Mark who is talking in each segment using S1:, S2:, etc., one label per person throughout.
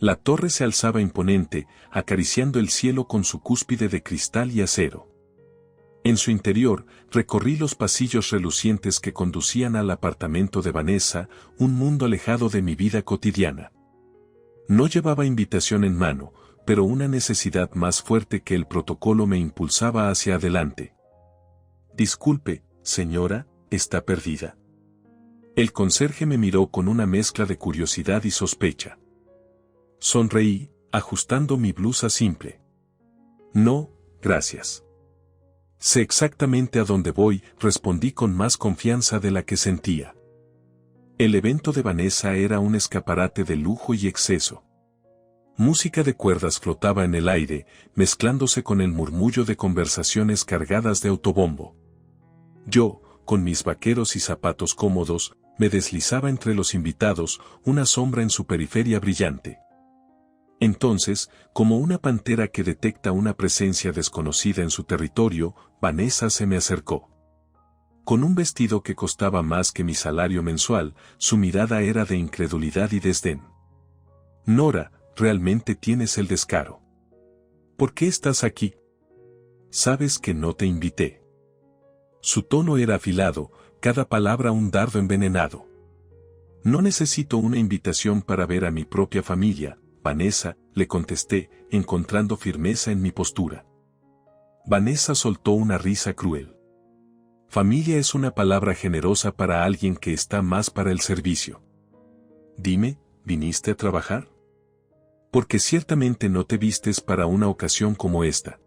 S1: La torre se alzaba imponente, acariciando el cielo con su cúspide de cristal y acero. En su interior, recorrí los pasillos relucientes que conducían al apartamento de Vanessa, un mundo alejado de mi vida cotidiana. No llevaba invitación en mano, pero una necesidad más fuerte que el protocolo me impulsaba hacia adelante. Disculpe, señora, ¿está perdida? El conserje me miró con una mezcla de curiosidad y sospecha. Sonreí, ajustando mi blusa simple. No, gracias. Sé exactamente a dónde voy, respondí con más confianza de la que sentía. El evento de Vanessa era un escaparate de lujo y exceso. Música de cuerdas flotaba en el aire, mezclándose con el murmullo de conversaciones cargadas de autobombo. Yo, con mis vaqueros y zapatos cómodos, me deslizaba entre los invitados, una sombra en su periferia brillante. Entonces, como una pantera que detecta una presencia desconocida en su territorio, Vanessa se me acercó. Con un vestido que costaba más que mi salario mensual, su mirada era de incredulidad y desdén. Nora, realmente tienes el descaro. ¿Por qué estás aquí? Sabes que no te invité. Su tono era afilado, cada palabra un dardo envenenado. No necesito una invitación para ver a mi propia familia, Vanessa, le contesté, encontrando firmeza en mi postura. Vanessa soltó una risa cruel. Familia es una palabra generosa para alguien que está más para el servicio. Dime, ¿viniste a trabajar? Porque ciertamente no te vistes para una ocasión como esta.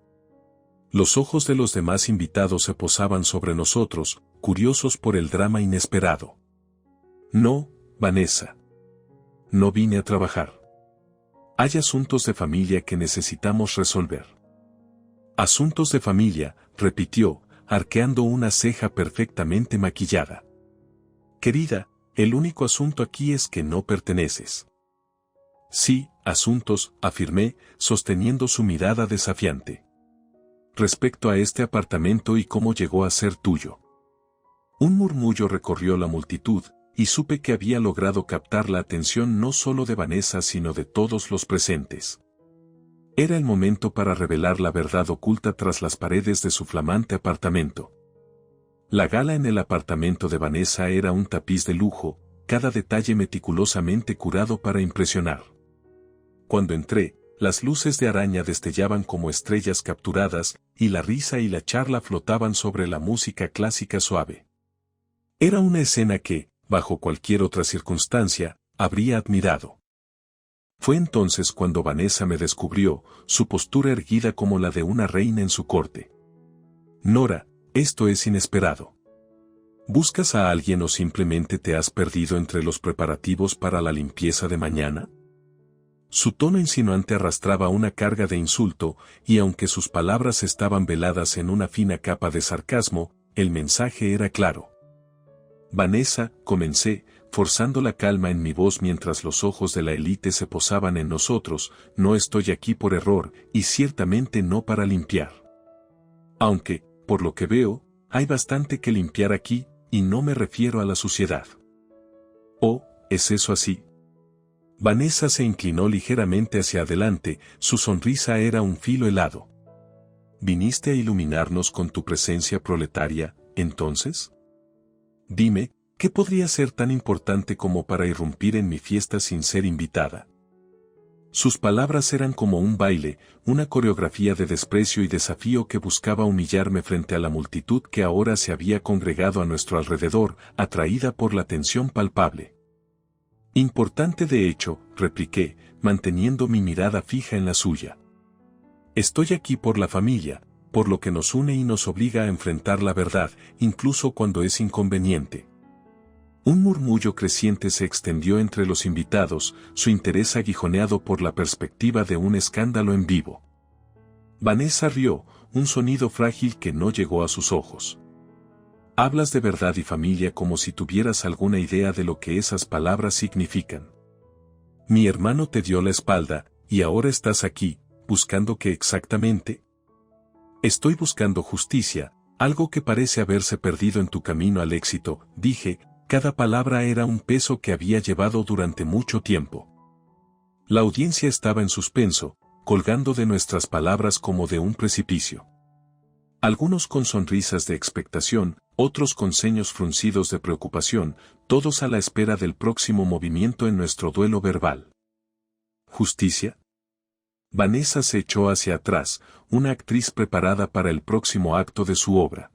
S1: Los ojos de los demás invitados se posaban sobre nosotros, curiosos por el drama inesperado. No, Vanessa. No vine a trabajar. Hay asuntos de familia que necesitamos resolver. Asuntos de familia, repitió, arqueando una ceja perfectamente maquillada. Querida, el único asunto aquí es que no perteneces. Sí, asuntos, afirmé, sosteniendo su mirada desafiante. Respecto a este apartamento y cómo llegó a ser tuyo. Un murmullo recorrió la multitud, y supe que había logrado captar la atención no solo de Vanessa sino de todos los presentes. Era el momento para revelar la verdad oculta tras las paredes de su flamante apartamento. La gala en el apartamento de Vanessa era un tapiz de lujo, cada detalle meticulosamente curado para impresionar. Cuando entré, las luces de araña destellaban como estrellas capturadas, y la risa y la charla flotaban sobre la música clásica suave. Era una escena que, bajo cualquier otra circunstancia, habría admirado. Fue entonces cuando Vanessa me descubrió, su postura erguida como la de una reina en su corte. Nora, esto es inesperado. ¿Buscas a alguien o simplemente te has perdido entre los preparativos para la limpieza de mañana? Su tono insinuante arrastraba una carga de insulto, y aunque sus palabras estaban veladas en una fina capa de sarcasmo, el mensaje era claro. Vanessa, comencé, forzando la calma en mi voz mientras los ojos de la élite se posaban en nosotros, no estoy aquí por error, y ciertamente no para limpiar. Aunque, por lo que veo, hay bastante que limpiar aquí, y no me refiero a la suciedad. ¿Oh, es eso así? Vanessa se inclinó ligeramente hacia adelante, su sonrisa era un filo helado. ¿Viniste a iluminarnos con tu presencia proletaria, entonces? Dime, ¿qué podría ser tan importante como para irrumpir en mi fiesta sin ser invitada? Sus palabras eran como un baile, una coreografía de desprecio y desafío que buscaba humillarme frente a la multitud que ahora se había congregado a nuestro alrededor, atraída por la tensión palpable. Importante de hecho, repliqué, manteniendo mi mirada fija en la suya. Estoy aquí por la familia, por lo que nos une y nos obliga a enfrentar la verdad, incluso cuando es inconveniente. Un murmullo creciente se extendió entre los invitados, su interés aguijoneado por la perspectiva de un escándalo en vivo. Vanessa rió, un sonido frágil que no llegó a sus ojos. Hablas de verdad y familia como si tuvieras alguna idea de lo que esas palabras significan. Mi hermano te dio la espalda, y ahora estás aquí, ¿buscando qué exactamente? Estoy buscando justicia, algo que parece haberse perdido en tu camino al éxito, dije, cada palabra era un peso que había llevado durante mucho tiempo. La audiencia estaba en suspenso, colgando de nuestras palabras como de un precipicio. Algunos con sonrisas de expectación, otros con ceños fruncidos de preocupación, todos a la espera del próximo movimiento en nuestro duelo verbal. ¿Justicia? Vanessa se echó hacia atrás, una actriz preparada para el próximo acto de su obra.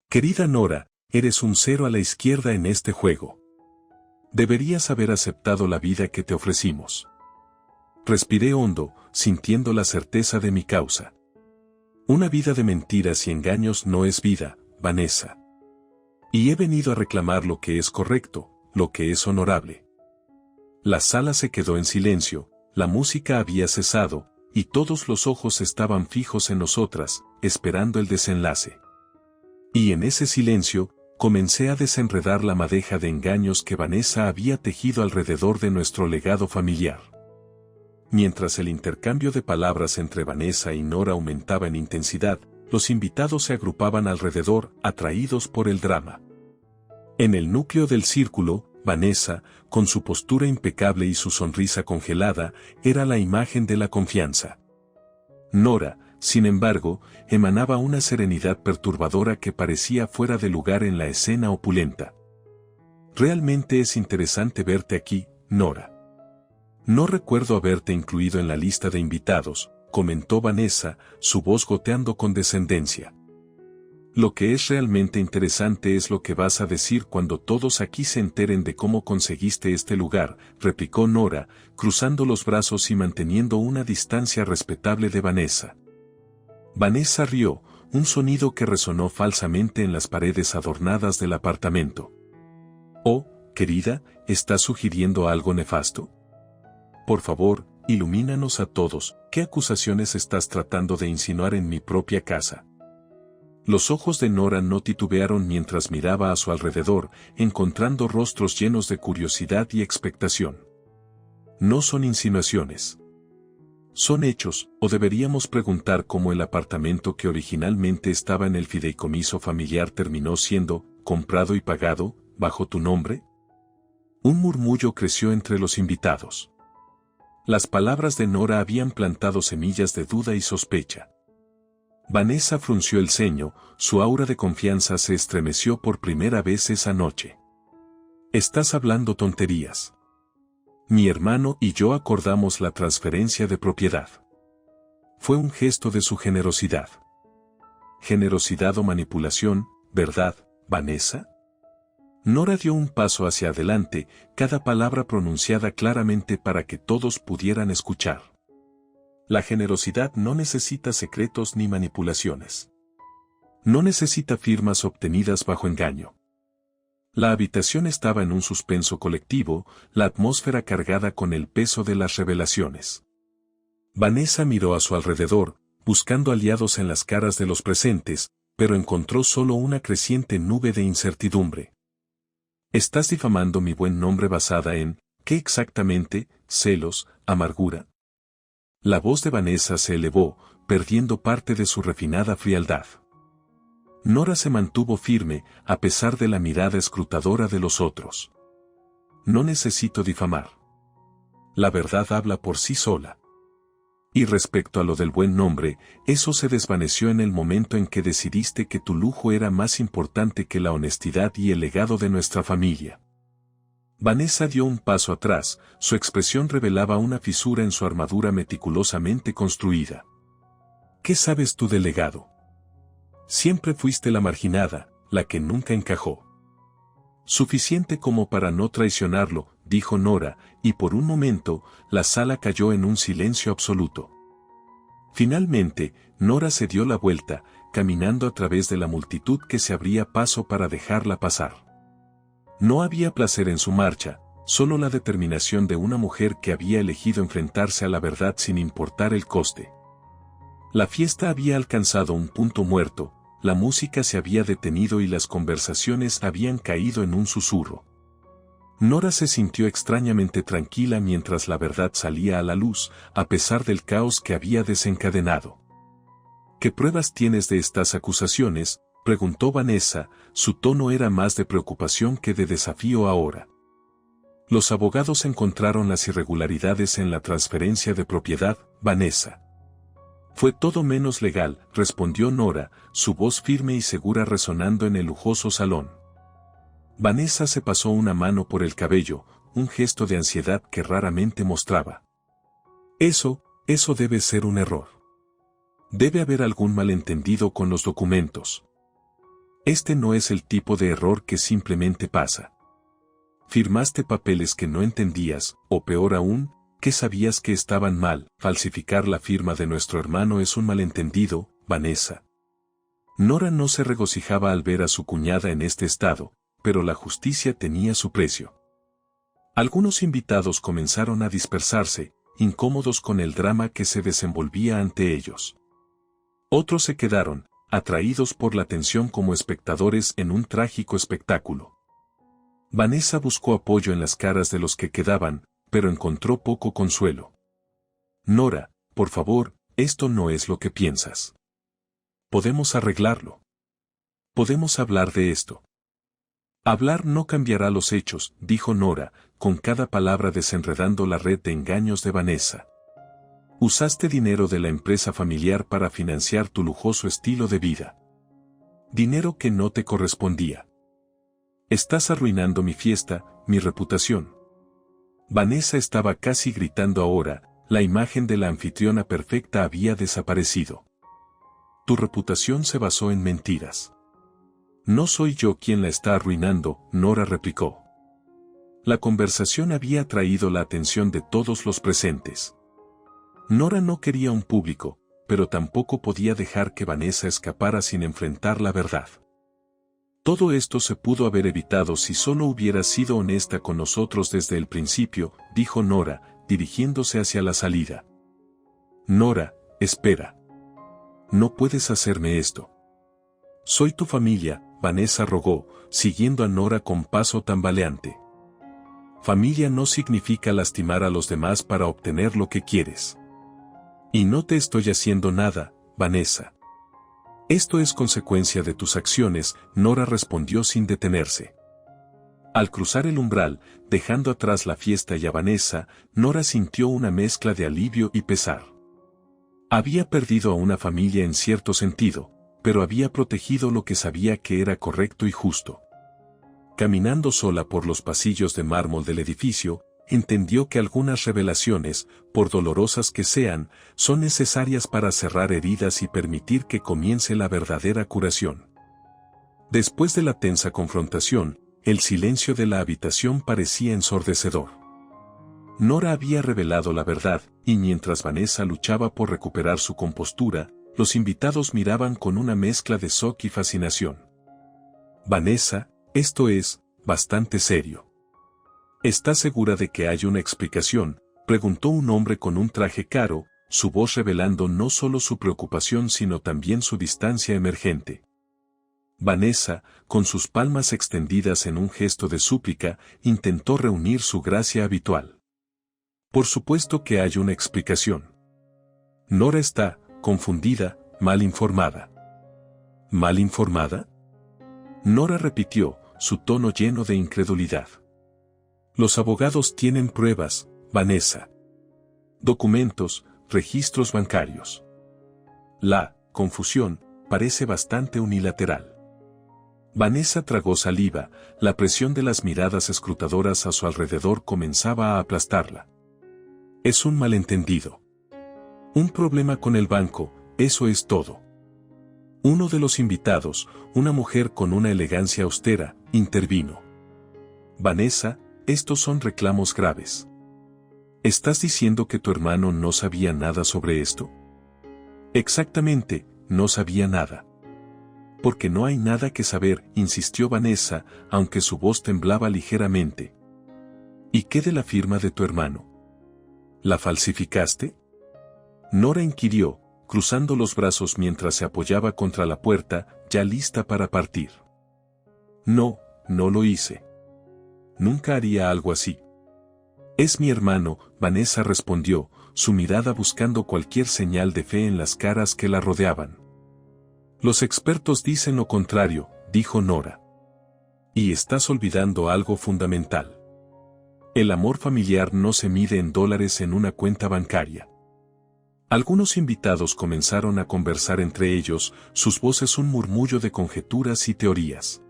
S1: Querida Nora, eres un cero a la izquierda en este juego. Deberías haber aceptado la vida que te ofrecimos. Respiré hondo, sintiendo la certeza de mi causa. Una vida de mentiras y engaños no es vida, Vanessa. Y he venido a reclamar lo que es correcto, lo que es honorable. La sala se quedó en silencio, la música había cesado, y todos los ojos estaban fijos en nosotras, esperando el desenlace. Y en ese silencio, comencé a desenredar la madeja de engaños que Vanessa había tejido alrededor de nuestro legado familiar. Mientras el intercambio de palabras entre Vanessa y Nora aumentaba en intensidad, los invitados se agrupaban alrededor, atraídos por el drama. En el núcleo del círculo, Vanessa, con su postura impecable y su sonrisa congelada, era la imagen de la confianza. Nora, sin embargo, emanaba una serenidad perturbadora que parecía fuera de lugar en la escena opulenta. Realmente es interesante verte aquí, Nora. No recuerdo haberte incluido en la lista de invitados, comentó Vanessa, su voz goteando con descendencia. Lo que es realmente interesante es lo que vas a decir cuando todos aquí se enteren de cómo conseguiste este lugar, replicó Nora, cruzando los brazos y manteniendo una distancia respetable de Vanessa. Vanessa rió, un sonido que resonó falsamente en las paredes adornadas del apartamento. Oh, querida, ¿estás sugiriendo algo nefasto? Por favor, ilumínanos a todos, ¿qué acusaciones estás tratando de insinuar en mi propia casa? Los ojos de Nora no titubearon mientras miraba a su alrededor, encontrando rostros llenos de curiosidad y expectación. No son insinuaciones. Son hechos, o deberíamos preguntar cómo el apartamento que originalmente estaba en el fideicomiso familiar terminó siendo comprado y pagado, bajo tu nombre. Un murmullo creció entre los invitados. Las palabras de Nora habían plantado semillas de duda y sospecha. Vanessa frunció el ceño, su aura de confianza se estremeció por primera vez esa noche. Estás hablando tonterías. Mi hermano y yo acordamos la transferencia de propiedad. Fue un gesto de su generosidad. Generosidad o manipulación, ¿verdad, Vanessa? Nora dio un paso hacia adelante, cada palabra pronunciada claramente para que todos pudieran escuchar. La generosidad no necesita secretos ni manipulaciones. No necesita firmas obtenidas bajo engaño. La habitación estaba en un suspenso colectivo, la atmósfera cargada con el peso de las revelaciones. Vanessa miró a su alrededor, buscando aliados en las caras de los presentes, pero encontró solo una creciente nube de incertidumbre. Estás difamando mi buen nombre basada en, ¿qué exactamente? ¿Celos, amargura? La voz de Vanessa se elevó, perdiendo parte de su refinada frialdad. Nora se mantuvo firme, a pesar de la mirada escrutadora de los otros. No necesito difamar. La verdad habla por sí sola. Y respecto a lo del buen nombre, eso se desvaneció en el momento en que decidiste que tu lujo era más importante que la honestidad y el legado de nuestra familia. Vanessa dio un paso atrás, su expresión revelaba una fisura en su armadura meticulosamente construida. ¿Qué sabes tú del legado? Siempre fuiste la marginada, la que nunca encajó. Suficiente como para no traicionarlo, dijo Nora, y por un momento, la sala cayó en un silencio absoluto. Finalmente, Nora se dio la vuelta, caminando a través de la multitud que se abría paso para dejarla pasar. No había placer en su marcha, solo la determinación de una mujer que había elegido enfrentarse a la verdad sin importar el coste. La fiesta había alcanzado un punto muerto, la música se había detenido y las conversaciones habían caído en un susurro. Nora se sintió extrañamente tranquila mientras la verdad salía a la luz, a pesar del caos que había desencadenado. ¿Qué pruebas tienes de estas acusaciones?, preguntó Vanessa, su tono era más de preocupación que de desafío ahora. Los abogados encontraron las irregularidades en la transferencia de propiedad, Vanessa. Fue todo menos legal, respondió Nora, su voz firme y segura resonando en el lujoso salón. Vanessa se pasó una mano por el cabello, un gesto de ansiedad que raramente mostraba. Eso debe ser un error. Debe haber algún malentendido con los documentos. Este no es el tipo de error que simplemente pasa. Firmaste papeles que no entendías, o peor aún, que sabías que estaban mal. Falsificar la firma de nuestro hermano es un malentendido, Vanessa. Nora no se regocijaba al ver a su cuñada en este estado, pero la justicia tenía su precio. Algunos invitados comenzaron a dispersarse, incómodos con el drama que se desenvolvía ante ellos. Otros se quedaron, atraídos por la tensión como espectadores en un trágico espectáculo. Vanessa buscó apoyo en las caras de los que quedaban, pero encontró poco consuelo. Nora, por favor, esto no es lo que piensas. Podemos arreglarlo. Podemos hablar de esto. Hablar no cambiará los hechos, dijo Nora, con cada palabra desenredando la red de engaños de Vanessa. Usaste dinero de la empresa familiar para financiar tu lujoso estilo de vida. Dinero que no te correspondía. Estás arruinando mi fiesta, mi reputación. Vanessa estaba casi gritando ahora, la imagen de la anfitriona perfecta había desaparecido. Tu reputación se basó en mentiras. No soy yo quien la está arruinando, Nora replicó. La conversación había atraído la atención de todos los presentes. Nora no quería un público, pero tampoco podía dejar que Vanessa escapara sin enfrentar la verdad. Todo esto se pudo haber evitado si solo hubiera sido honesta con nosotros desde el principio, dijo Nora, dirigiéndose hacia la salida. Nora, espera. No puedes hacerme esto. Soy tu familia, Vanessa rogó, siguiendo a Nora con paso tambaleante. Familia no significa lastimar a los demás para obtener lo que quieres. Y no te estoy haciendo nada, Vanessa. Esto es consecuencia de tus acciones, Nora respondió sin detenerse. Al cruzar el umbral, dejando atrás la fiesta y a Vanessa, Nora sintió una mezcla de alivio y pesar. Había perdido a una familia en cierto sentido, pero había protegido lo que sabía que era correcto y justo. Caminando sola por los pasillos de mármol del edificio, entendió que algunas revelaciones, por dolorosas que sean, son necesarias para cerrar heridas y permitir que comience la verdadera curación. Después de la tensa confrontación, el silencio de la habitación parecía ensordecedor. Nora había revelado la verdad, y mientras Vanessa luchaba por recuperar su compostura, los invitados miraban con una mezcla de shock y fascinación. Vanessa, esto es bastante serio. ¿Estás segura de que hay una explicación?, preguntó un hombre con un traje caro, su voz revelando no solo su preocupación sino también su distancia emergente. Vanessa, con sus palmas extendidas en un gesto de súplica, intentó reunir su gracia habitual. Por supuesto que hay una explicación. Nora está, confundida, mal informada. ¿Mal informada? Nora repitió, su tono lleno de incredulidad. Los abogados tienen pruebas, Vanessa. Documentos, registros bancarios. La confusión parece bastante unilateral. Vanessa tragó saliva, la presión de las miradas escrutadoras a su alrededor comenzaba a aplastarla. Es un malentendido. Un problema con el banco, eso es todo. Uno de los invitados, una mujer con una elegancia austera, intervino. Vanessa, estos son reclamos graves. ¿Estás diciendo que tu hermano no sabía nada sobre esto? Exactamente, no sabía nada. Porque no hay nada que saber, insistió Vanessa, aunque su voz temblaba ligeramente. ¿Y qué de la firma de tu hermano? ¿La falsificaste? Nora inquirió, cruzando los brazos mientras se apoyaba contra la puerta, ya lista para partir. No, no lo hice. Nunca haría algo así. Es mi hermano, Vanessa respondió, su mirada buscando cualquier señal de fe en las caras que la rodeaban. Los expertos dicen lo contrario, dijo Nora. Y estás olvidando algo fundamental. El amor familiar no se mide en dólares en una cuenta bancaria. Algunos invitados comenzaron a conversar entre ellos, sus voces un murmullo de conjeturas y teorías.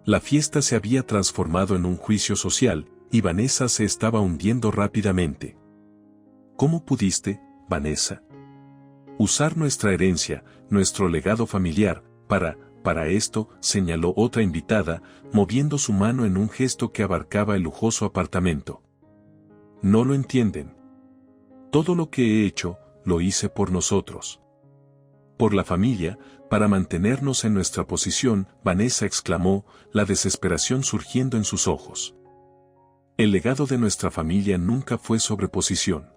S1: La fiesta se había transformado en un juicio social, y Vanessa se estaba hundiendo rápidamente. ¿Cómo pudiste, Vanessa? Usar nuestra herencia, nuestro legado familiar, para esto, señaló otra invitada, moviendo su mano en un gesto que abarcaba el lujoso apartamento. No lo entienden. Todo lo que he hecho, lo hice por nosotros. Por la familia, para mantenernos en nuestra posición, Vanessa exclamó, la desesperación surgiendo en sus ojos. El legado de nuestra familia nunca fue sobre posición.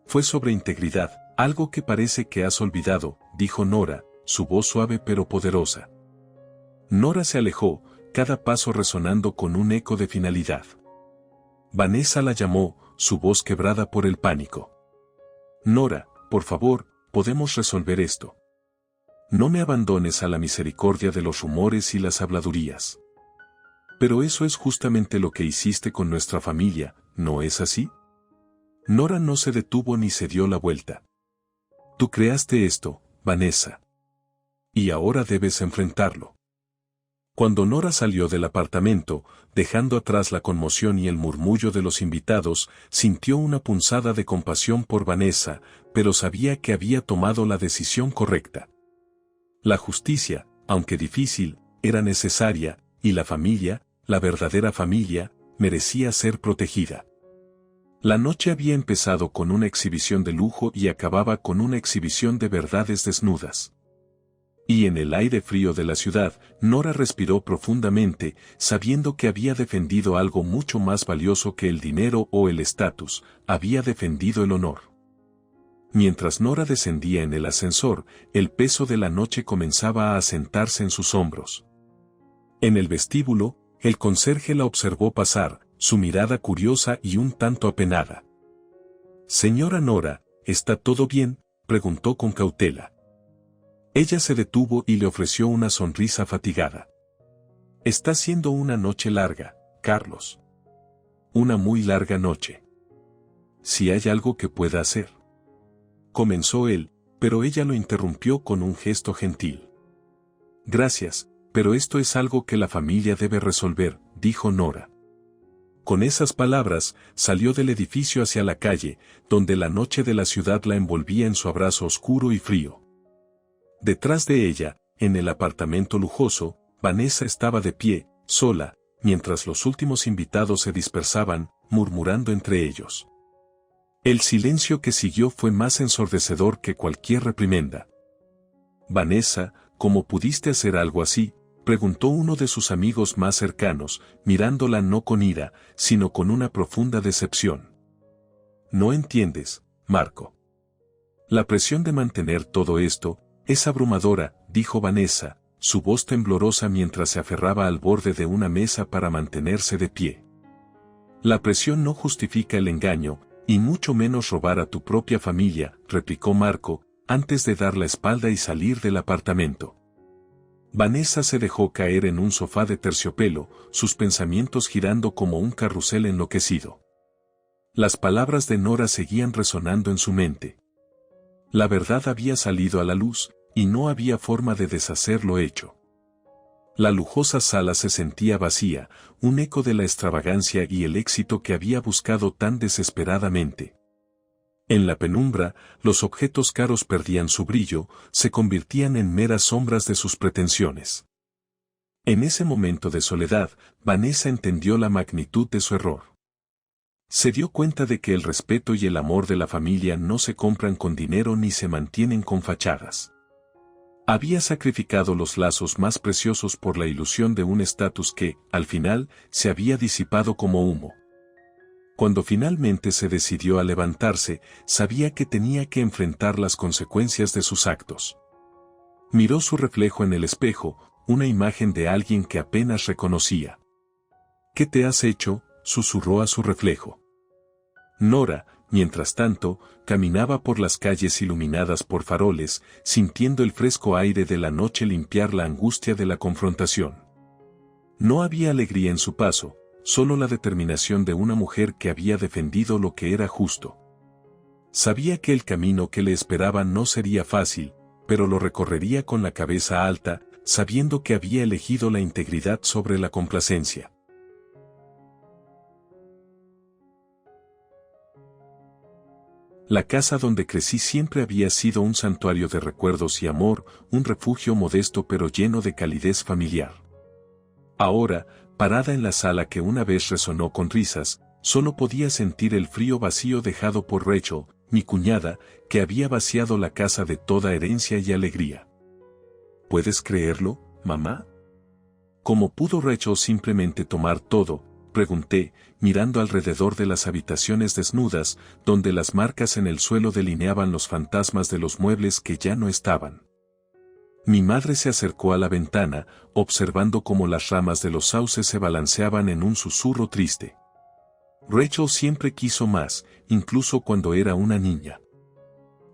S1: Fue sobre integridad, algo que parece que has olvidado, dijo Nora, su voz suave pero poderosa. Nora se alejó, cada paso resonando con un eco de finalidad. Vanessa la llamó, su voz quebrada por el pánico. Nora, por favor, podemos resolver esto. No me abandones a la misericordia de los rumores y las habladurías. Pero eso es justamente lo que hiciste con nuestra familia, ¿no es así? Nora no se detuvo ni se dio la vuelta. Tú creaste esto, Vanessa. Y ahora debes enfrentarlo. Cuando Nora salió del apartamento, dejando atrás la conmoción y el murmullo de los invitados, sintió una punzada de compasión por Vanessa, pero sabía que había tomado la decisión correcta. La justicia, aunque difícil, era necesaria, y la familia, la verdadera familia, merecía ser protegida. La noche había empezado con una exhibición de lujo y acababa con una exhibición de verdades desnudas. Y en el aire frío de la ciudad, Nora respiró profundamente, sabiendo que había defendido algo mucho más valioso que el dinero o el estatus, había defendido el honor. Mientras Nora descendía en el ascensor, el peso de la noche comenzaba a asentarse en sus hombros. En el vestíbulo, el conserje la observó pasar, su mirada curiosa y un tanto apenada. «Señora Nora, ¿está todo bien?», preguntó con cautela. Ella se detuvo y le ofreció una sonrisa fatigada. «Está siendo una noche larga, Carlos. Una muy larga noche. Si hay algo que pueda hacer». Comenzó él, pero ella lo interrumpió con un gesto gentil. «Gracias, pero esto es algo que la familia debe resolver», dijo Nora. Con esas palabras, salió del edificio hacia la calle, donde la noche de la ciudad la envolvía en su abrazo oscuro y frío. Detrás de ella, en el apartamento lujoso, Vanessa estaba de pie, sola, mientras los últimos invitados se dispersaban, murmurando entre ellos. El silencio que siguió fue más ensordecedor que cualquier reprimenda. «Vanessa, ¿cómo pudiste hacer algo así?», preguntó uno de sus amigos más cercanos, mirándola no con ira, sino con una profunda decepción. «No entiendes, Marco. La presión de mantener todo esto es abrumadora», dijo Vanessa, su voz temblorosa mientras se aferraba al borde de una mesa para mantenerse de pie. «La presión no justifica el engaño, y mucho menos robar a tu propia familia», replicó Marco, antes de dar la espalda y salir del apartamento. Vanessa se dejó caer en un sofá de terciopelo, sus pensamientos girando como un carrusel enloquecido. Las palabras de Nora seguían resonando en su mente. La verdad había salido a la luz, y no había forma de deshacer lo hecho. La lujosa sala se sentía vacía, un eco de la extravagancia y el éxito que había buscado tan desesperadamente. En la penumbra, los objetos caros perdían su brillo, se convertían en meras sombras de sus pretensiones. En ese momento de soledad, Vanessa entendió la magnitud de su error. Se dio cuenta de que el respeto y el amor de la familia no se compran con dinero ni se mantienen con fachadas. Había sacrificado los lazos más preciosos por la ilusión de un estatus que, al final, se había disipado como humo. Cuando finalmente se decidió a levantarse, sabía que tenía que enfrentar las consecuencias de sus actos. Miró su reflejo en el espejo, una imagen de alguien que apenas reconocía. «¿Qué te has hecho?», susurró a su reflejo. Nora, mientras tanto, caminaba por las calles iluminadas por faroles, sintiendo el fresco aire de la noche limpiar la angustia de la confrontación. No había alegría en su paso, solo la determinación de una mujer que había defendido lo que era justo. Sabía que el camino que le esperaba no sería fácil, pero lo recorrería con la cabeza alta, sabiendo que había elegido la integridad sobre la complacencia. La casa donde crecí siempre había sido un santuario de recuerdos y amor, un refugio modesto pero lleno de calidez familiar. Ahora, parada en la sala que una vez resonó con risas, solo podía sentir el frío vacío dejado por Rachel, mi cuñada, que había vaciado la casa de toda herencia y alegría. ¿Puedes creerlo, mamá? ¿Cómo pudo Rachel simplemente tomar todo?, pregunté, mirando alrededor de las habitaciones desnudas, donde las marcas en el suelo delineaban los fantasmas de los muebles que ya no estaban. Mi madre se acercó a la ventana, observando cómo las ramas de los sauces se balanceaban en un susurro triste. Rachel siempre quiso más, incluso cuando era una niña.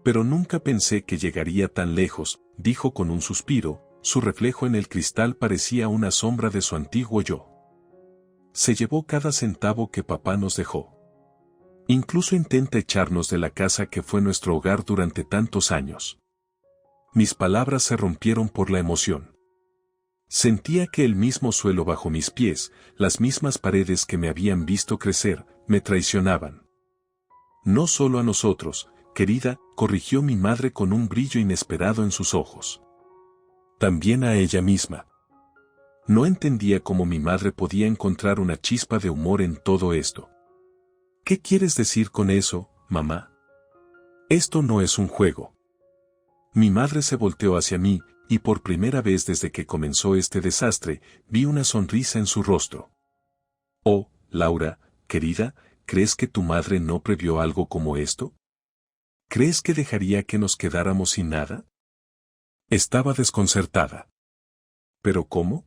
S1: Pero nunca pensé que llegaría tan lejos, dijo con un suspiro, su reflejo en el cristal parecía una sombra de su antiguo yo. Se llevó cada centavo que papá nos dejó. Incluso intenta echarnos de la casa que fue nuestro hogar durante tantos años. Mis palabras se rompieron por la emoción. Sentía que el mismo suelo bajo mis pies, las mismas paredes que me habían visto crecer, me traicionaban. No solo a nosotros, querida, corrigió mi madre con un brillo inesperado en sus ojos. También a ella misma. No entendía cómo mi madre podía encontrar una chispa de humor en todo esto. ¿Qué quieres decir con eso, mamá? Esto no es un juego. Mi madre se volteó hacia mí, y por primera vez desde que comenzó este desastre, vi una sonrisa en su rostro. Oh, Laura, querida, ¿crees que tu madre no previó algo como esto? ¿Crees que dejaría que nos quedáramos sin nada? Estaba desconcertada. ¿Pero cómo?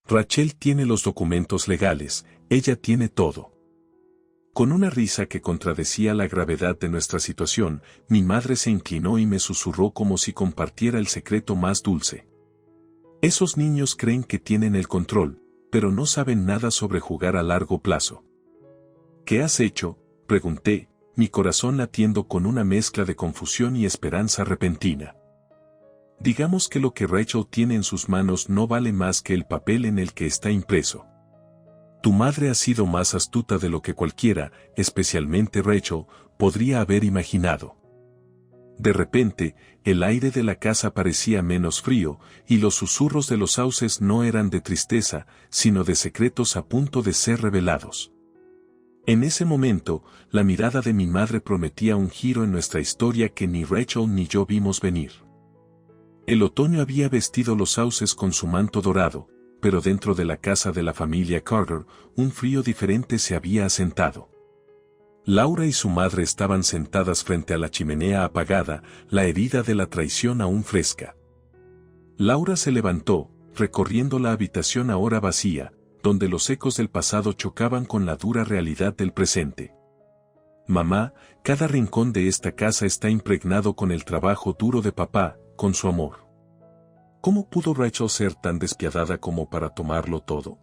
S1: Rachel tiene los documentos legales, ella tiene todo. Con una risa que contradecía la gravedad de nuestra situación, mi madre se inclinó y me susurró como si compartiera el secreto más dulce. Esos niños creen que tienen el control, pero no saben nada sobre jugar a largo plazo. ¿Qué has hecho?, pregunté, mi corazón latiendo con una mezcla de confusión y esperanza repentina. Digamos que lo que Rachel tiene en sus manos no vale más que el papel en el que está impreso. Tu madre ha sido más astuta de lo que cualquiera, especialmente Rachel, podría haber imaginado. De repente, el aire de la casa parecía menos frío, y los susurros de los sauces no eran de tristeza, sino de secretos a punto de ser revelados. En ese momento, la mirada de mi madre prometía un giro en nuestra historia que ni Rachel ni yo vimos venir. El otoño había vestido los sauces con su manto dorado, pero dentro de la casa de la familia Carter, un frío diferente se había asentado. Laura y su madre estaban sentadas frente a la chimenea apagada, la herida de la traición aún fresca. Laura se levantó, recorriendo la habitación ahora vacía, donde los ecos del pasado chocaban con la dura realidad del presente. Mamá, cada rincón de esta casa está impregnado con el trabajo duro de papá, con su amor. ¿Cómo pudo Rachel ser tan despiadada como para tomarlo todo?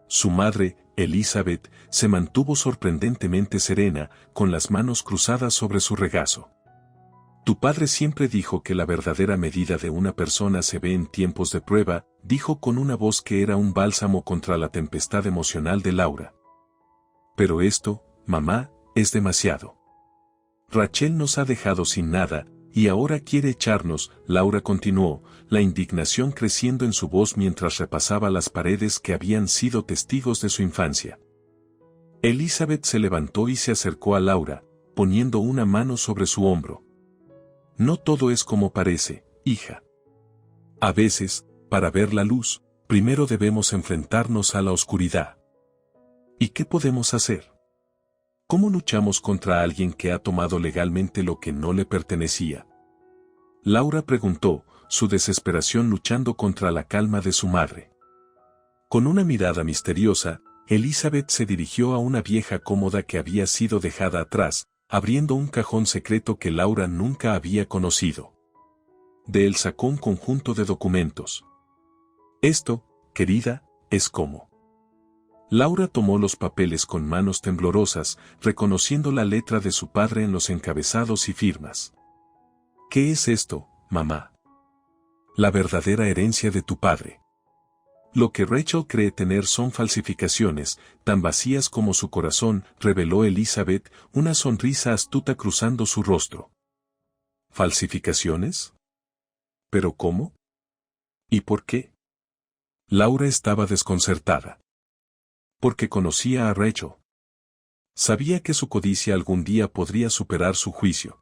S1: Su madre, Elizabeth, se mantuvo sorprendentemente serena, con las manos cruzadas sobre su regazo. Tu padre siempre dijo que la verdadera medida de una persona se ve en tiempos de prueba, dijo con una voz que era un bálsamo contra la tempestad emocional de Laura. Pero esto, mamá, es demasiado. Rachel nos ha dejado sin nada, y ahora quiere echarnos, Laura continuó, la indignación creciendo en su voz mientras repasaba las paredes que habían sido testigos de su infancia. Elizabeth se levantó y se acercó a Laura, poniendo una mano sobre su hombro. No todo es como parece, hija. A veces, para ver la luz, primero debemos enfrentarnos a la oscuridad. ¿Y qué podemos hacer? ¿Cómo luchamos contra alguien que ha tomado legalmente lo que no le pertenecía? Laura preguntó, su desesperación luchando contra la calma de su madre. Con una mirada misteriosa, Elizabeth se dirigió a una vieja cómoda que había sido dejada atrás, abriendo un cajón secreto que Laura nunca había conocido. De él sacó un conjunto de documentos. Esto, querida, es como Laura tomó los papeles con manos temblorosas, reconociendo la letra de su padre en los encabezados y firmas. ¿Qué es esto, mamá? La verdadera herencia de tu padre. Lo que Rachel cree tener son falsificaciones, tan vacías como su corazón, reveló Elizabeth, una sonrisa astuta cruzando su rostro. ¿Falsificaciones? ¿Pero cómo? ¿Y por qué? Laura estaba desconcertada. Porque conocía a Rachel. Sabía que su codicia algún día podría superar su juicio.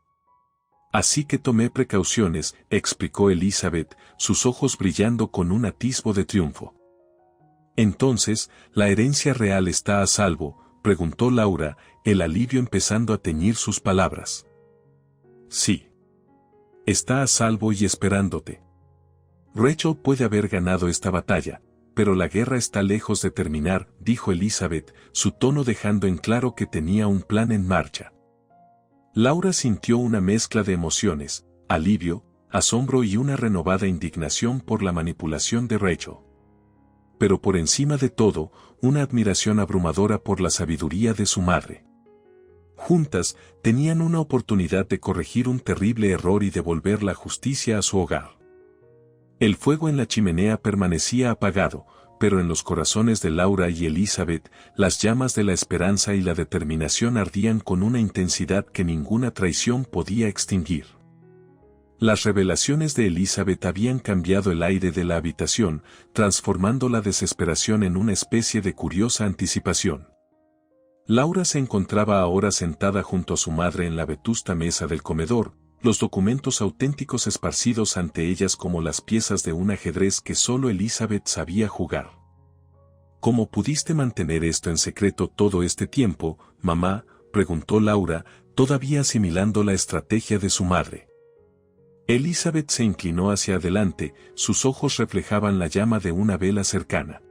S1: Así que tomé precauciones, explicó Elizabeth, sus ojos brillando con un atisbo de triunfo. Entonces, ¿la herencia real está a salvo?, preguntó Laura, el alivio empezando a teñir sus palabras. Sí. Está a salvo y esperándote. Rachel puede haber ganado esta batalla, pero la guerra está lejos de terminar, dijo Elizabeth, su tono dejando en claro que tenía un plan en marcha. Laura sintió una mezcla de emociones, alivio, asombro y una renovada indignación por la manipulación de Rachel. Pero por encima de todo, una admiración abrumadora por la sabiduría de su madre. Juntas, tenían una oportunidad de corregir un terrible error y devolver la justicia a su hogar. El fuego en la chimenea permanecía apagado, pero en los corazones de Laura y Elizabeth, las llamas de la esperanza y la determinación ardían con una intensidad que ninguna traición podía extinguir. Las revelaciones de Elizabeth habían cambiado el aire de la habitación, transformando la desesperación en una especie de curiosa anticipación. Laura se encontraba ahora sentada junto a su madre en la vetusta mesa del comedor, los documentos auténticos esparcidos ante ellas como las piezas de un ajedrez que solo Elizabeth sabía jugar. ¿Cómo pudiste mantener esto en secreto todo este tiempo, mamá?, preguntó Laura, todavía asimilando la estrategia de su madre. Elizabeth se inclinó hacia adelante, sus ojos reflejaban la llama de una vela cercana.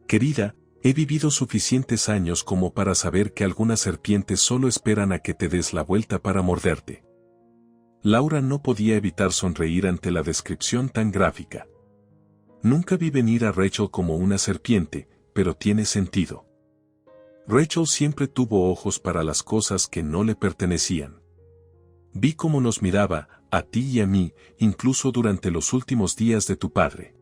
S1: Querida, he vivido suficientes años como para saber que algunas serpientes solo esperan a que te des la vuelta para morderte. Laura no podía evitar sonreír ante la descripción tan gráfica. Nunca vi venir a Rachel como una serpiente, pero tiene sentido. Rachel siempre tuvo ojos para las cosas que no le pertenecían. Vi cómo nos miraba, a ti y a mí, incluso durante los últimos días de tu padre.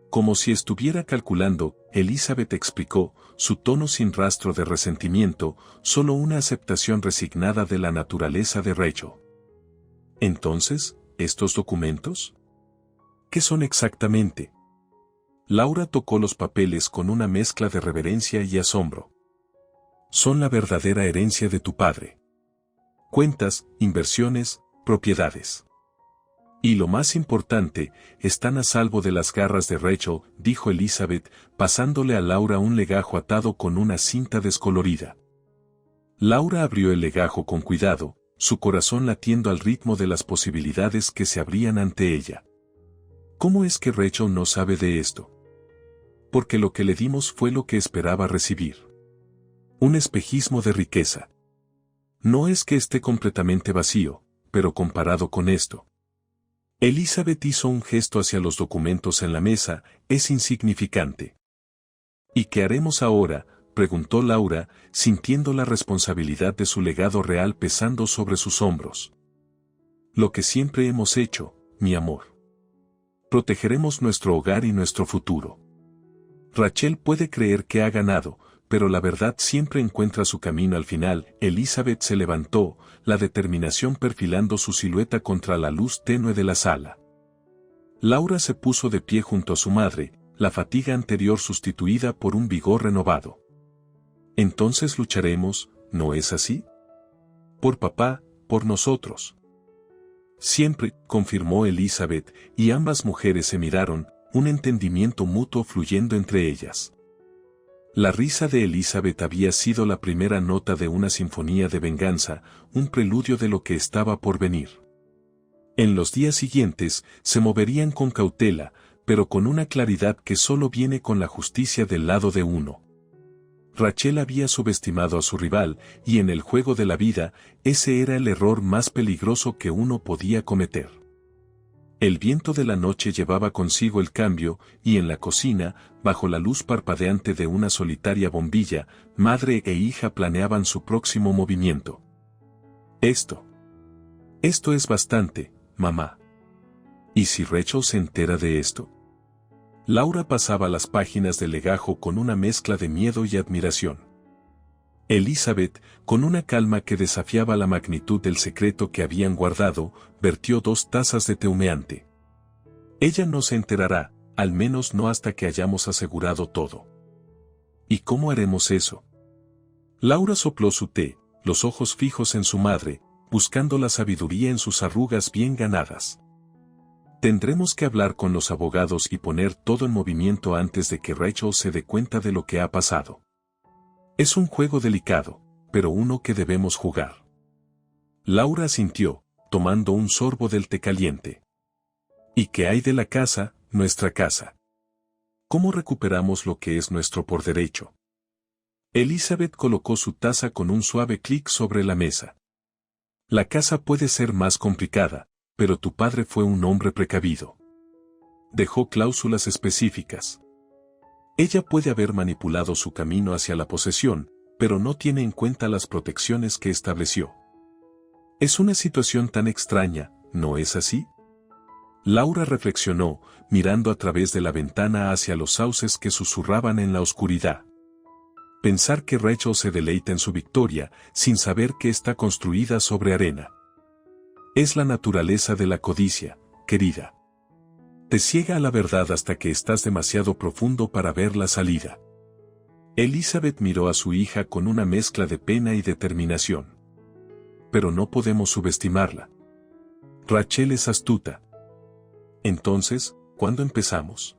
S1: Como si estuviera calculando, Elizabeth explicó, su tono sin rastro de resentimiento, solo una aceptación resignada de la naturaleza de Rachel. Entonces, ¿estos documentos? ¿Qué son exactamente? Laura tocó los papeles con una mezcla de reverencia y asombro. Son la verdadera herencia de tu padre. Cuentas, inversiones, propiedades. Y lo más importante, están a salvo de las garras de Rachel, dijo Elizabeth, pasándole a Laura un legajo atado con una cinta descolorida. Laura abrió el legajo con cuidado, su corazón latiendo al ritmo de las posibilidades que se abrían ante ella. ¿Cómo es que Rachel no sabe de esto? Porque lo que le dimos fue lo que esperaba recibir. Un espejismo de riqueza. No es que esté completamente vacío, pero comparado con esto. Elizabeth hizo un gesto hacia los documentos en la mesa, es insignificante. ¿Y qué haremos ahora?, preguntó Laura, sintiendo la responsabilidad de su legado real pesando sobre sus hombros. Lo que siempre hemos hecho, mi amor. Protegeremos nuestro hogar y nuestro futuro. Rachel puede creer que ha ganado, pero la verdad siempre encuentra su camino al final. Elizabeth se levantó, la determinación perfilando su silueta contra la luz tenue de la sala. Laura se puso de pie junto a su madre, la fatiga anterior sustituida por un vigor renovado. Entonces lucharemos, ¿no es así? Por papá, por nosotros. Siempre, confirmó Elizabeth, y ambas mujeres se miraron, un entendimiento mutuo fluyendo entre ellas. La risa de Elizabeth había sido la primera nota de una sinfonía de venganza, un preludio de lo que estaba por venir. En los días siguientes, se moverían con cautela, pero con una claridad que solo viene con la justicia del lado de uno. Rachel había subestimado a su rival, y en el juego de la vida, ese era el error más peligroso que uno podía cometer. El viento de la noche llevaba consigo el cambio, y en la cocina, bajo la luz parpadeante de una solitaria bombilla, madre e hija planeaban su próximo movimiento. Esto es bastante, mamá. ¿Y si Rachel se entera de esto? Laura pasaba las páginas del legajo con una mezcla de miedo y admiración. Elizabeth, con una calma que desafiaba la magnitud del secreto que habían guardado, vertió 2 tazas de té humeante. Ella no se enterará, al menos no hasta que hayamos asegurado todo. ¿Y cómo haremos eso? Laura sopló su té, los ojos fijos en su madre, buscando la sabiduría en sus arrugas bien ganadas. Tendremos que hablar con los abogados y poner todo en movimiento antes de que Rachel se dé cuenta de lo que ha pasado. Es un juego delicado, pero uno que debemos jugar. Laura asintió, tomando un sorbo del té caliente. ¿Y qué hay de la casa, nuestra casa? ¿Cómo recuperamos lo que es nuestro por derecho? Elizabeth colocó su taza con un suave clic sobre la mesa. La casa puede ser más complicada, pero tu padre fue un hombre precavido. Dejó cláusulas específicas. Ella puede haber manipulado su camino hacia la posesión, pero no tiene en cuenta las protecciones que estableció. Es una situación tan extraña, ¿no es así? Laura reflexionó, mirando a través de la ventana hacia los sauces que susurraban en la oscuridad. Pensar que Rachel se deleita en su victoria, sin saber que está construida sobre arena. Es la naturaleza de la codicia, querida. Te ciega a la verdad hasta que estás demasiado profundo para ver la salida. Elizabeth miró a su hija con una mezcla de pena y determinación. Pero no podemos subestimarla. Rachel es astuta. Entonces, ¿cuándo empezamos?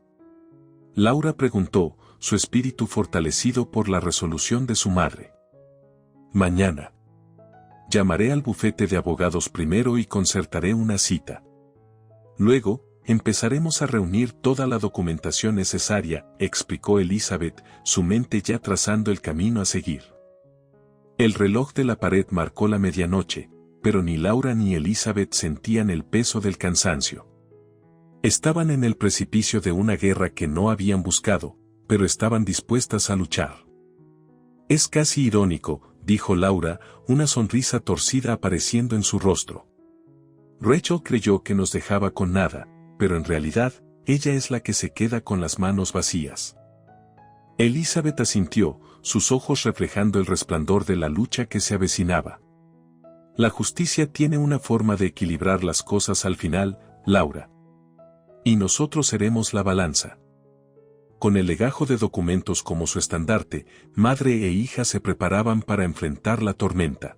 S1: Laura preguntó, su espíritu fortalecido por la resolución de su madre. Mañana. Llamaré al bufete de abogados primero y concertaré una cita. Luego, empezaremos a reunir toda la documentación necesaria, explicó Elizabeth, su mente ya trazando el camino a seguir. El reloj de la pared marcó la medianoche, pero ni Laura ni Elizabeth sentían el peso del cansancio. Estaban en el precipicio de una guerra que no habían buscado, pero estaban dispuestas a luchar. Es casi irónico, dijo Laura, una sonrisa torcida apareciendo en su rostro. Rachel creyó que nos dejaba con nada, pero en realidad, ella es la que se queda con las manos vacías. Elizabeth asintió, sus ojos reflejando el resplandor de la lucha que se avecinaba. La justicia tiene una forma de equilibrar las cosas al final, Laura. Y nosotros seremos la balanza. Con el legajo de documentos como su estandarte, madre e hija se preparaban para enfrentar la tormenta.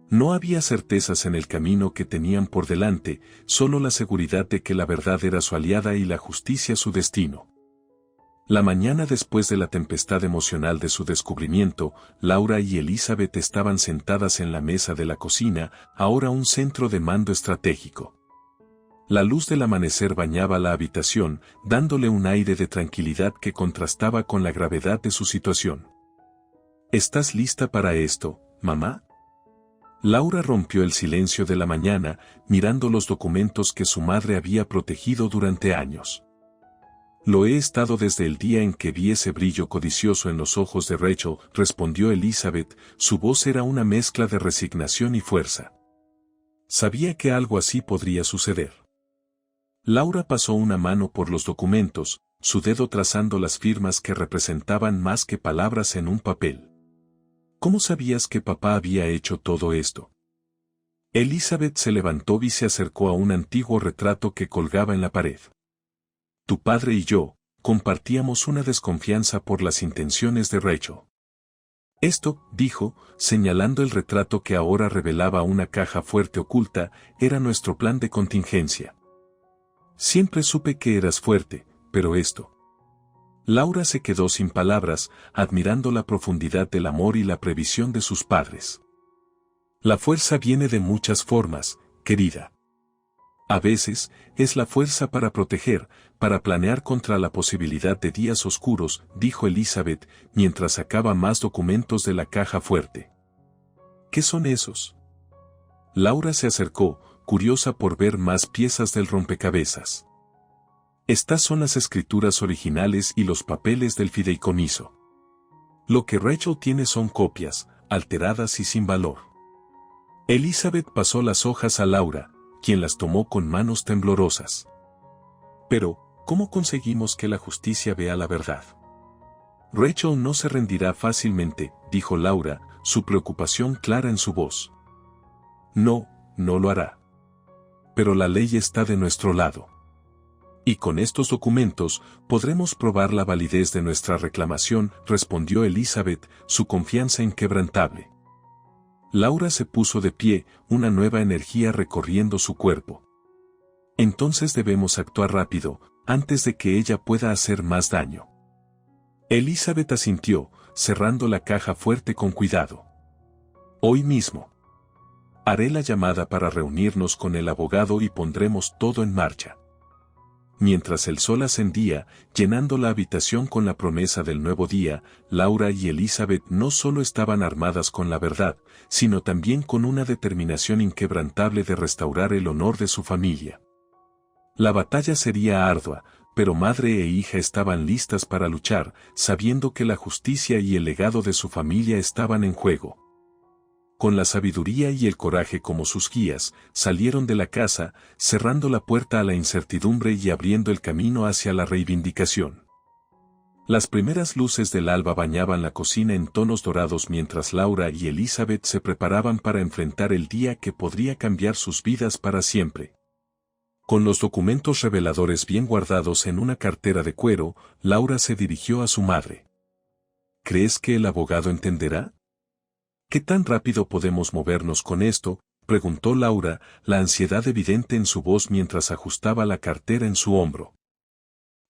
S1: No había certezas en el camino que tenían por delante, solo la seguridad de que la verdad era su aliada y la justicia su destino. La mañana después de la tempestad emocional de su descubrimiento, Laura y Elizabeth estaban sentadas en la mesa de la cocina, ahora un centro de mando estratégico. La luz del amanecer bañaba la habitación, dándole un aire de tranquilidad que contrastaba con la gravedad de su situación. ¿Estás lista para esto, mamá? Laura rompió el silencio de la mañana, mirando los documentos que su madre había protegido durante años. Lo he estado desde el día en que vi ese brillo codicioso en los ojos de Rachel, respondió Elizabeth, su voz era una mezcla de resignación y fuerza. Sabía que algo así podría suceder. Laura pasó una mano por los documentos, su dedo trazando las firmas que representaban más que palabras en un papel. ¿Cómo sabías que papá había hecho todo esto? Elizabeth se levantó y se acercó a un antiguo retrato que colgaba en la pared. Tu padre y yo compartíamos una desconfianza por las intenciones de Rachel. Esto, dijo, señalando el retrato que ahora revelaba una caja fuerte oculta, era nuestro plan de contingencia. Siempre supe que eras fuerte, pero esto. Laura se quedó sin palabras, admirando la profundidad del amor y la previsión de sus padres. La fuerza viene de muchas formas, querida. A veces, es la fuerza para proteger, para planear contra la posibilidad de días oscuros, dijo Elizabeth, mientras sacaba más documentos de la caja fuerte. ¿Qué son esos? Laura se acercó, curiosa por ver más piezas del rompecabezas. Estas son las escrituras originales y los papeles del fideicomiso. Lo que Rachel tiene son copias, alteradas y sin valor. Elizabeth pasó las hojas a Laura, quien las tomó con manos temblorosas. Pero, ¿cómo conseguimos que la justicia vea la verdad? Rachel no se rendirá fácilmente, dijo Laura, su preocupación clara en su voz. No, no lo hará. Pero la ley está de nuestro lado. Y con estos documentos, podremos probar la validez de nuestra reclamación, respondió Elizabeth, su confianza inquebrantable. Laura se puso de pie, una nueva energía recorriendo su cuerpo. Entonces debemos actuar rápido, antes de que ella pueda hacer más daño. Elizabeth asintió, cerrando la caja fuerte con cuidado. Hoy mismo. Haré la llamada para reunirnos con el abogado y pondremos todo en marcha. Mientras el sol ascendía, llenando la habitación con la promesa del nuevo día, Laura y Elizabeth no solo estaban armadas con la verdad, sino también con una determinación inquebrantable de restaurar el honor de su familia. La batalla sería ardua, pero madre e hija estaban listas para luchar, sabiendo que la justicia y el legado de su familia estaban en juego. Con la sabiduría y el coraje como sus guías, salieron de la casa, cerrando la puerta a la incertidumbre y abriendo el camino hacia la reivindicación. Las primeras luces del alba bañaban la cocina en tonos dorados mientras Laura y Elizabeth se preparaban para enfrentar el día que podría cambiar sus vidas para siempre. Con los documentos reveladores bien guardados en una cartera de cuero, Laura se dirigió a su madre. ¿Crees que el abogado entenderá? ¿Qué tan rápido podemos movernos con esto?, preguntó Laura, la ansiedad evidente en su voz mientras ajustaba la cartera en su hombro.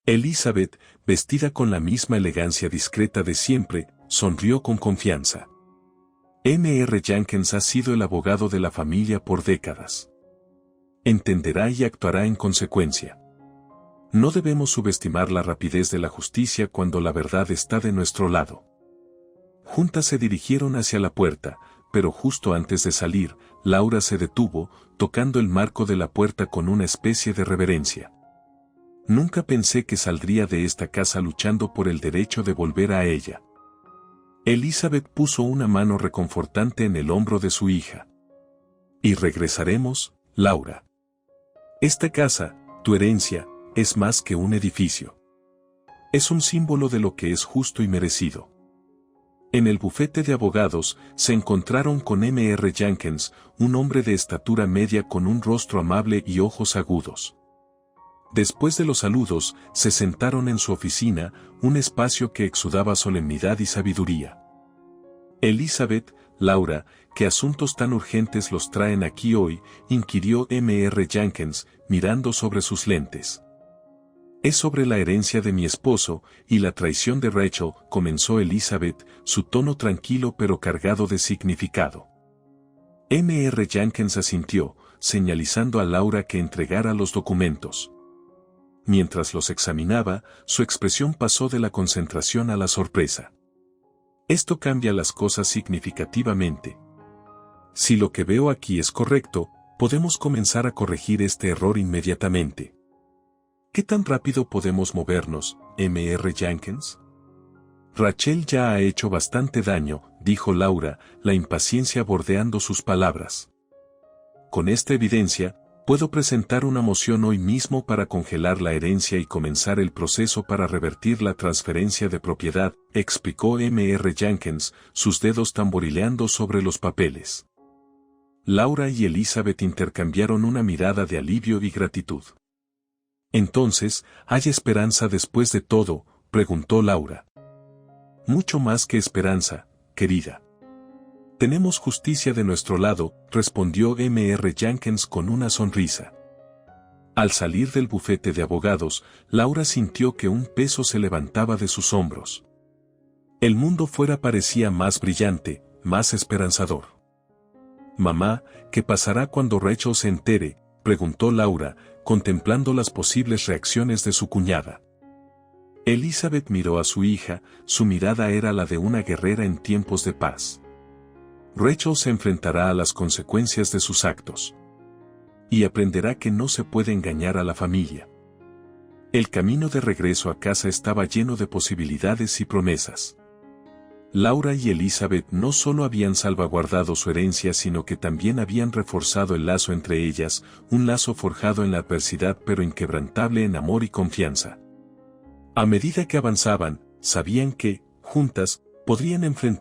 S1: Elizabeth, vestida con la misma elegancia discreta de siempre, sonrió con confianza. M.R. Jenkins ha sido el abogado de la familia por décadas. Entenderá y actuará en consecuencia. No debemos subestimar la rapidez de la justicia cuando la verdad está de nuestro lado. Juntas se dirigieron hacia la puerta, pero justo antes de salir, Laura se detuvo, tocando el marco de la puerta con una especie de reverencia. Nunca pensé que saldría de esta casa luchando por el derecho de volver a ella. Elizabeth puso una mano reconfortante en el hombro de su hija. Y regresaremos, Laura. Esta casa, tu herencia, es más que un edificio. Es un símbolo de lo que es justo y merecido. En el bufete de abogados, se encontraron con M.R. Jenkins, un hombre de estatura media con un rostro amable y ojos agudos. Después de los saludos, se sentaron en su oficina, un espacio que exudaba solemnidad y sabiduría. Elizabeth, Laura, ¿qué asuntos tan urgentes los traen aquí hoy?, inquirió M.R. Jenkins, mirando sobre sus lentes. Es sobre la herencia de mi esposo y la traición de Rachel, comenzó Elizabeth, su tono tranquilo pero cargado de significado. M.R. Jenkins asintió, señalizando a Laura que entregara los documentos. Mientras los examinaba, su expresión pasó de la concentración a la sorpresa. Esto cambia las cosas significativamente. Si lo que veo aquí es correcto, podemos comenzar a corregir este error inmediatamente. ¿Qué tan rápido podemos movernos, M.R. Jenkins? Rachel ya ha hecho bastante daño, dijo Laura, la impaciencia bordeando sus palabras. Con esta evidencia, puedo presentar una moción hoy mismo para congelar la herencia y comenzar el proceso para revertir la transferencia de propiedad, explicó M.R. Jenkins, sus dedos tamborileando sobre los papeles. Laura y Elizabeth intercambiaron una mirada de alivio y gratitud. Entonces, ¿hay esperanza después de todo?, preguntó Laura. Mucho más que esperanza, querida. Tenemos justicia de nuestro lado, respondió M.R. Jenkins con una sonrisa. Al salir del bufete de abogados, Laura sintió que un peso se levantaba de sus hombros. El mundo fuera parecía más brillante, más esperanzador. Mamá, ¿qué pasará cuando Rachel se entere?, preguntó Laura, contemplando las posibles reacciones de su cuñada. Elizabeth miró a su hija, su mirada era la de una guerrera en tiempos de paz. Rachel se enfrentará a las consecuencias de sus actos. y aprenderá que no se puede engañar a la familia. El camino de regreso a casa estaba lleno de posibilidades y promesas. Laura y Elizabeth no solo habían salvaguardado su herencia, sino que también habían reforzado el lazo entre ellas, un lazo forjado en la adversidad pero inquebrantable en amor y confianza. A medida que avanzaban, sabían que, juntas, podrían enfrentar